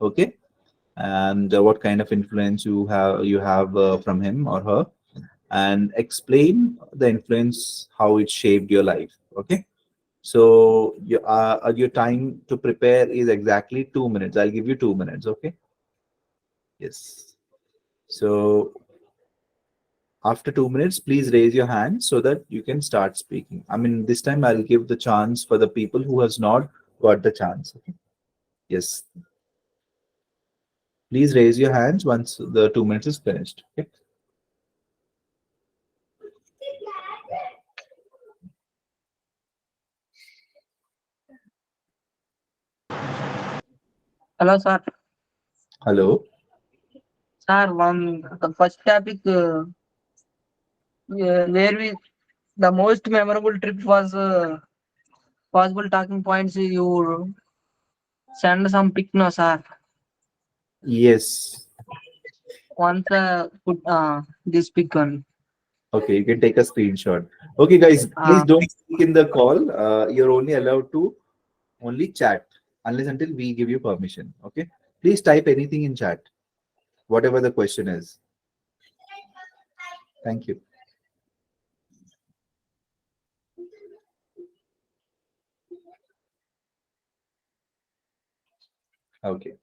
Okay, and what kind of influence you have from him or her, and explain the influence, how it shaped your life. Okay, so your time to prepare is exactly 2 minutes. I'll give you 2 minutes. Okay, yes. So after 2 minutes, please raise your hand so that you can start speaking. I mean, this time I'll give the chance for the people who has not got the chance. Okay? Yes, please raise your hands once the 2 minutes is finished. Okay. Hello, sir. Hello. Sir, the first topic where we the most memorable trip was possible talking points. You send some pic, no, sir. Yes. Once put this pic one. Okay, you can take a screenshot. Okay, guys, please Uh, don't speak in the call. You're only allowed to only chat unless until we give you permission. Okay. Please type anything in chat, whatever the question is. Thank you. Okay.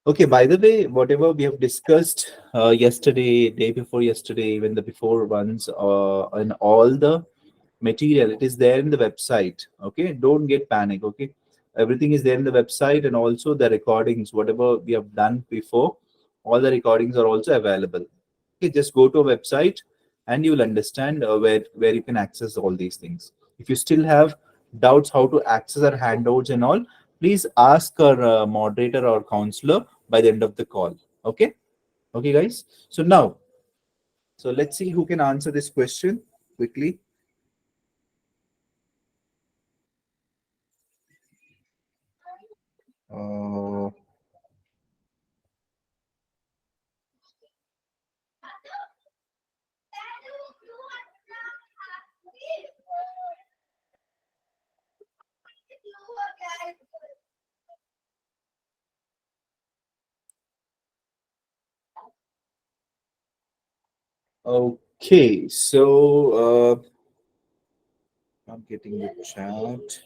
Okay, by the way, whatever we have discussed yesterday, day before yesterday, even the before ones, and all the material, it is there in the website. Okay, don't get panic. Okay, everything is there in the website, and also the recordings, whatever we have done before, all the recordings are also available. Okay, just go to a website and you will understand where you can access all these things. If you still have doubts how to access our handouts and all, please ask our moderator or counselor by the end of the call. Okay, okay, guys. So now, so let's see who can answer this question quickly. Uh, okay, so I'm getting the chat.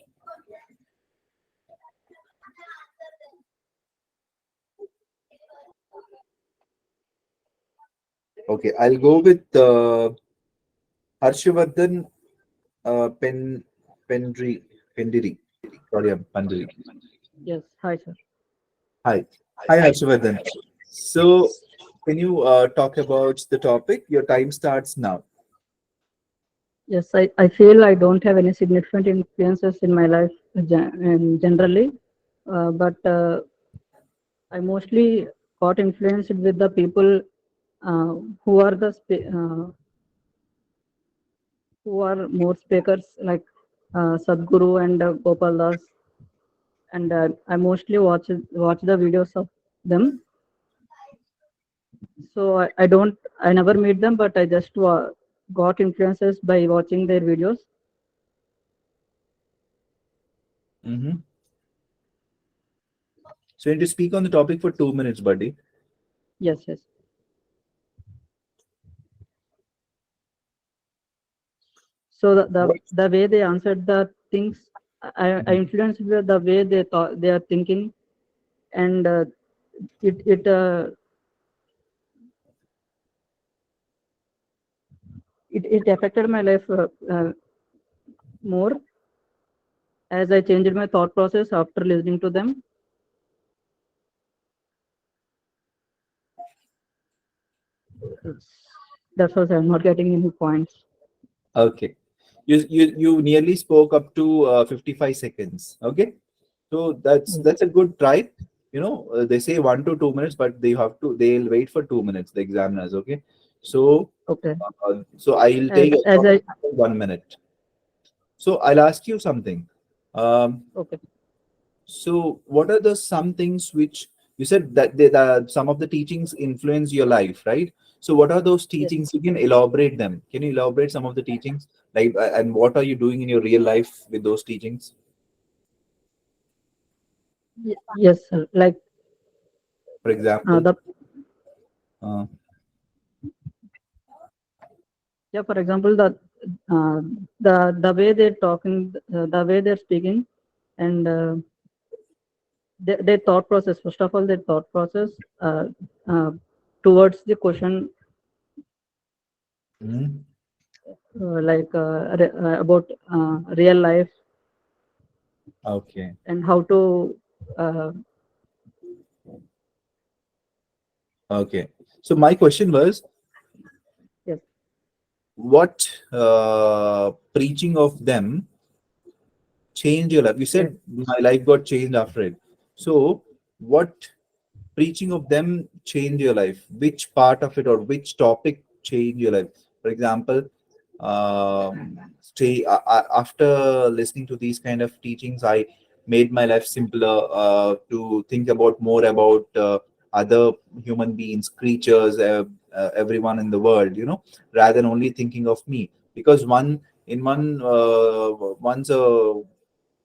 Okay, I'll go with Harshvardhan Pen Pendiri. Sorry, I'm Pandiri. Yes, hi sir. Hi. Hi, Harshvardhan. So, can you talk about the topic? Your time starts now. Yes, I feel I don't have any significant influences in my life and generally, but I mostly got influenced with the people uh, who are who are more speakers like Sadhguru and Gopal Das, and I mostly watch the videos of them. So I never meet them, but I just got influences by watching their videos. Mm-hmm. So, you need to speak on the topic for 2 minutes, buddy. Yes, yes. So the way they answered the things, I influenced the way they thought they are thinking, and it it uh, it affected my life more as I changed my thought process after listening to them. That's why I'm not getting any points. Okay. You nearly spoke up to 55 seconds. Okay. So that's a good try. They say 1 to 2 minutes, but they'll wait for 2 minutes, the examiners. Okay. So Okay. I'll As take as I 1 minute. So I'll ask you something. Um, okay. so what are the some things which you said that some of the teachings influence your life, right? So what are those Yes. teachings? You can elaborate them. Can you elaborate some of the teachings? Like, and what are you doing in your real life with those teachings? Yes, sir. Like For example, the uh, yeah. For example, uh, the way they're talking, the way they're speaking, and their thought process. First of all, their thought process uh, towards the question, mhm. about real life Okay, and how to uh, okay. So my question was, yes, what preaching of them changed your life? You yes, said my life got changed after it. So what preaching of them change your life? Which part of it or which topic change your life? For example, after listening to these kind of teachings, I made my life simpler to think about more about other human beings, creatures, everyone in the world, rather than only thinking of me. Because once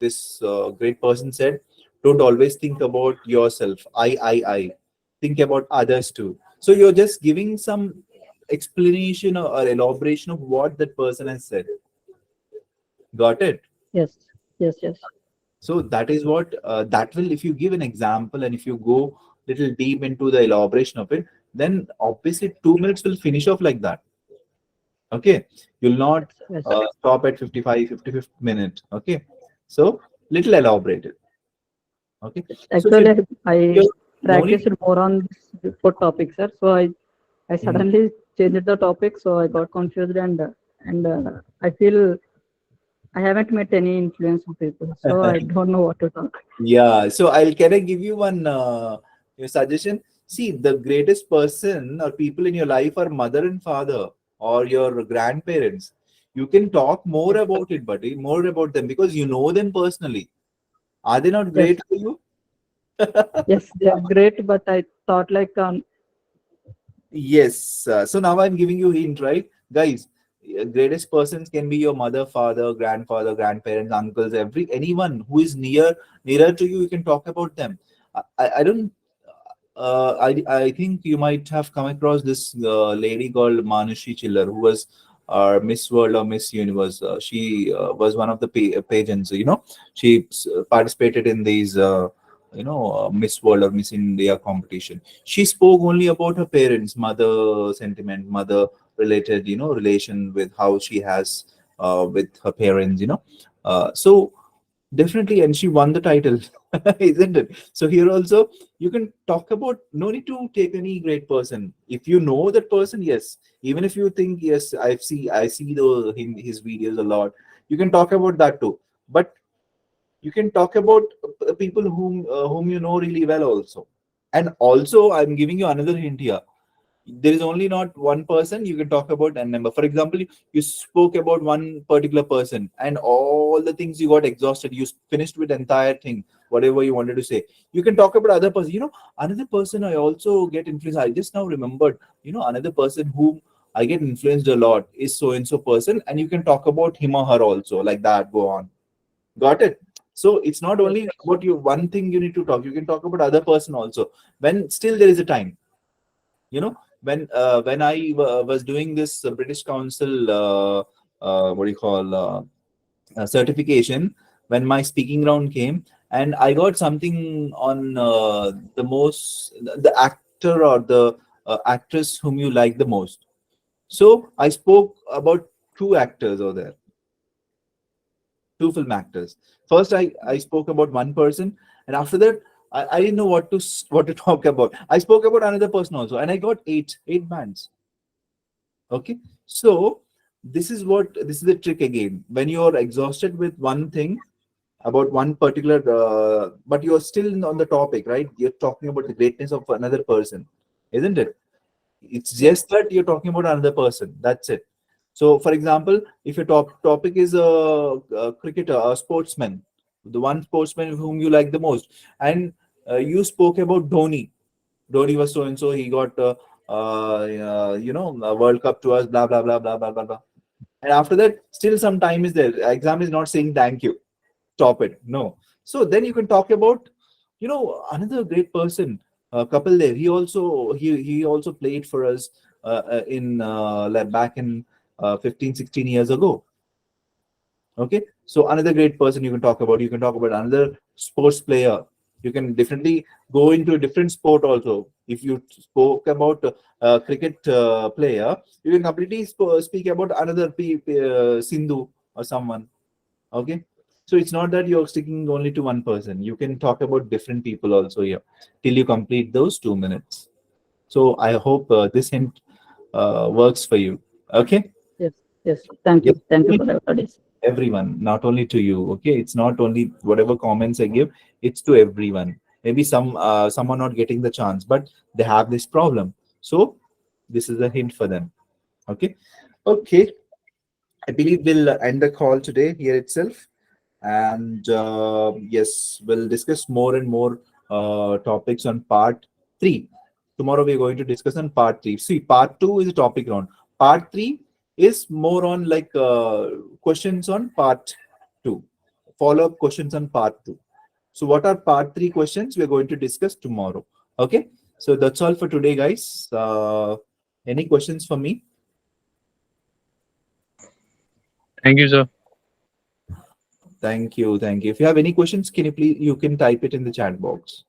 this great person said, don't always think about yourself. I think about others too. So you're just giving some explanation or elaboration of what that person has said. Got it? yes, yes, yes, So that is what that will, if you give an example and if you go little deep into the elaboration of it, then obviously 2 minutes will finish off like that. Okay, you'll not yes, yes. stop at 55th minute. Okay, so little elaborated. Okay, so if you, Actually, I no need. practiced more on this before topic, sir. So I Mhm. suddenly changed the topic, so I got confused and I feel I haven't met any influential people, so I don't know what to talk. Yeah, so can I give you one suggestion? See, the greatest person or people in your life are mother and father or your grandparents. You can talk more Yes, about it, buddy, more about them because you know them personally. Are they not yes, great for you? Yes, they are great, but I thought like Yes. So now I'm giving you hint, right, guys? Greatest persons can be your mother, father, grandfather, grandparents, uncles, anyone who is nearer to you. You can talk about them. I don't. I think you might have come across this lady called Manushi Chillar, who was Miss World or Miss Universe. She was one of the pageants. She participated in these. Miss World or Miss India competition. She spoke only about her parents, mother sentiment, mother related, relation with how she has with her parents. So definitely, and she won the title, isn't it? So here also, you can talk about. No need to take any great person. If you know that person, yes. Even if you think, yes, I see his videos a lot. You can talk about that too. But you can talk about people whom you know really well also. And also, I'm giving you another hint here. There is only not one person you can talk about and number. For example, you spoke about one particular person and all the things you got exhausted. You finished with entire thing, whatever you wanted to say. You can talk about other person. Another person I also get influenced. I just now remembered. Another person whom I get influenced a lot is so and so person, and you can talk about him or her also, like that. Go on. Got it? So it's not yes, only about you one thing you need to talk. You can talk about other person also. When still there is a time. When I was doing this British Council, what do you call, certification, when my speaking round came, and I got something on the actor or the actress whom you like the most. So I spoke about two actors over there, two film actors. First, I spoke about one person, and after that, I didn't know what to talk about. I spoke about another person also, and I got eight bands. Okay, so this is the trick again. When you're exhausted with one thing about one particular, but you're still on the topic, right? You're talking about the greatness of another person, isn't it? It's yes, just that you're talking about another person. That's it. So, for example, if your topic is a cricketer, a sportsman, the one sportsman whom you like the most, and you spoke about Dhoni. Dhoni was so and so. He got a World Cup to us. Blah blah blah blah blah blah blah. And after that, still some time is there. Exam is not saying thank you. Stop it. No. So then you can talk about, another great person, Kapil Dev. He also played for us in like back in 15, 16 years ago. Okay, so another great person you can talk about. You can talk about another sports player. You can definitely go into a different sport also. If you spoke about a cricket player, you can completely speak about another Sindhu or someone. Okay, so it's not that you're sticking only to one person. You can talk about different people also here till you complete those 2 minutes. So I hope this hint works for you. Okay. yes, yes. Thank Yes. you. Thank you for the advice. Everyone, not only to you. Okay, it's not only whatever comments I give, it's to everyone. Maybe some are not getting the chance, but they have this problem. So this is a hint for them. Okay. Okay, I believe we'll end the call today here itself. And yes, we'll discuss more and more topics on part 3. Tomorrow we're going to discuss on part 3. See, part 2 is a topic round. Part 3 is more on like questions on part 2, follow up questions on part 2. So what are part 3 questions we're going to discuss tomorrow? Okay, so that's all for today, guys. Any questions for me? Thank you, sir. Thank you, thank you. If you have any questions, can you can type it in the chat box.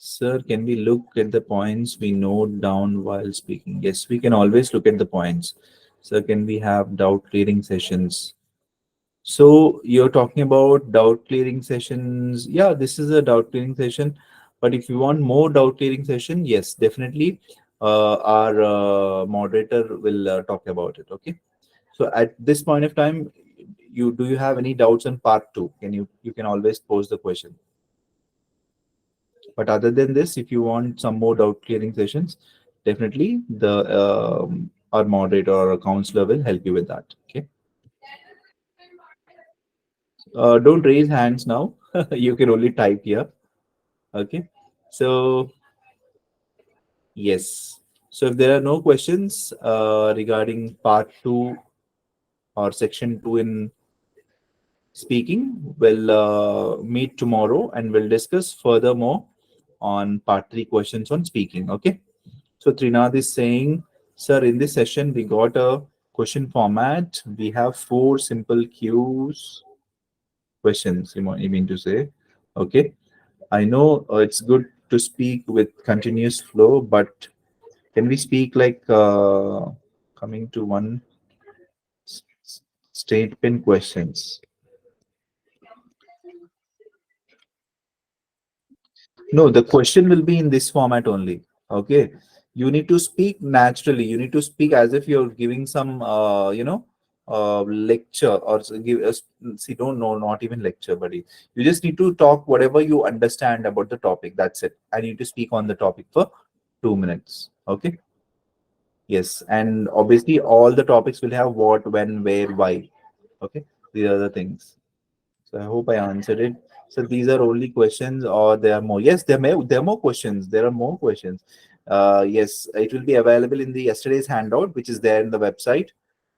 Sir, can we look at the points we note down while speaking? Yes, we can always look at the points. Sir, can we have doubt clearing sessions? So you're talking about doubt clearing sessions. Yeah, this is a doubt clearing session. But if you want more doubt clearing session, yes, definitely our moderator will talk about it. Okay. So at this point of time, you do you have any doubts on part 2? You can always pose the question. But other than this, if you want some more doubt clearing sessions, definitely the our moderator or a counselor will help you with that. Okay. Don't raise hands now. You can only type here. Okay. So yes. So if there are no questions regarding part 2 or section 2 in speaking, we'll meet tomorrow and we'll discuss furthermore on part 3 questions on speaking. Okay. So Trinath is saying, sir, in this session we got a question format. We have 4 simple cues questions. You mean to say? Okay. I know it's good to speak with continuous flow, but can we speak like coming to one statement questions? No, the question will be in this format only. Okay. You need to speak naturally. You need to speak as if you're giving some, lecture or give us. See, don't know, not even lecture, buddy. You just need to talk whatever you understand about the topic. That's it. I need to speak on the topic for 2 minutes. Okay. Yes. And obviously, all the topics will have what, when, where, why. Okay. These are the things. So I hope I answered it. So these are only questions, or there are more? Yes, there are more questions. There are more questions. Yes, it will be available in the yesterday's handout, which is there in the website,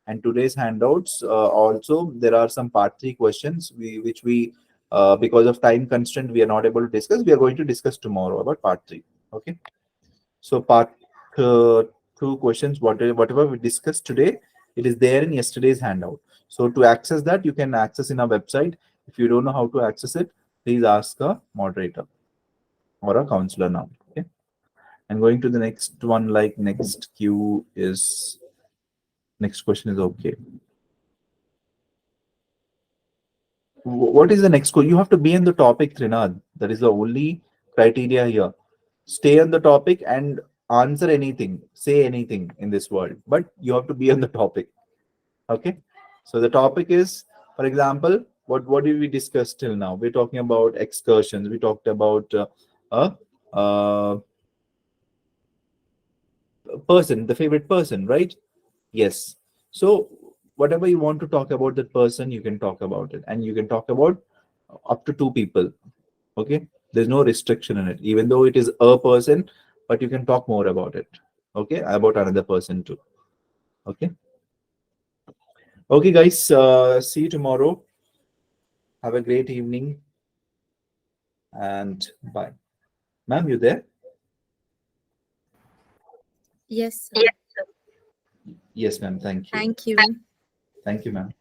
and today's handouts. Also, there are some part 3 questions which we because of time constraint we are not able to discuss. We are going to discuss tomorrow about part 3. Okay. So part uh, 2 questions, whatever we discussed today, it is there in yesterday's handout. So to access that, you can access in our website. If you don't know how to access it, please ask a moderator or a counselor now. Okay. And going to the next one, like next queue is next question is okay. What is the next question? You have to be in the topic, Trinad. That is the only criteria here. Stay on the topic and answer anything, say anything in this world, but you have to be on the topic. Okay. So the topic is, for example, what did we discuss till now? We're talking about excursions. We talked about a person, the favorite person, right? Yes. So whatever you want to talk about that person, you can talk about it, and you can talk about up to 2 people. Okay. There's no restriction in it, even though it is a person, but you can talk more about it. Okay. About another person too. Okay. Okay, guys. See you tomorrow. Have a great evening and bye. Ma'am, you there? Yes, sir. Yes, ma'am. Thank you. Thank you. Thank you, ma'am.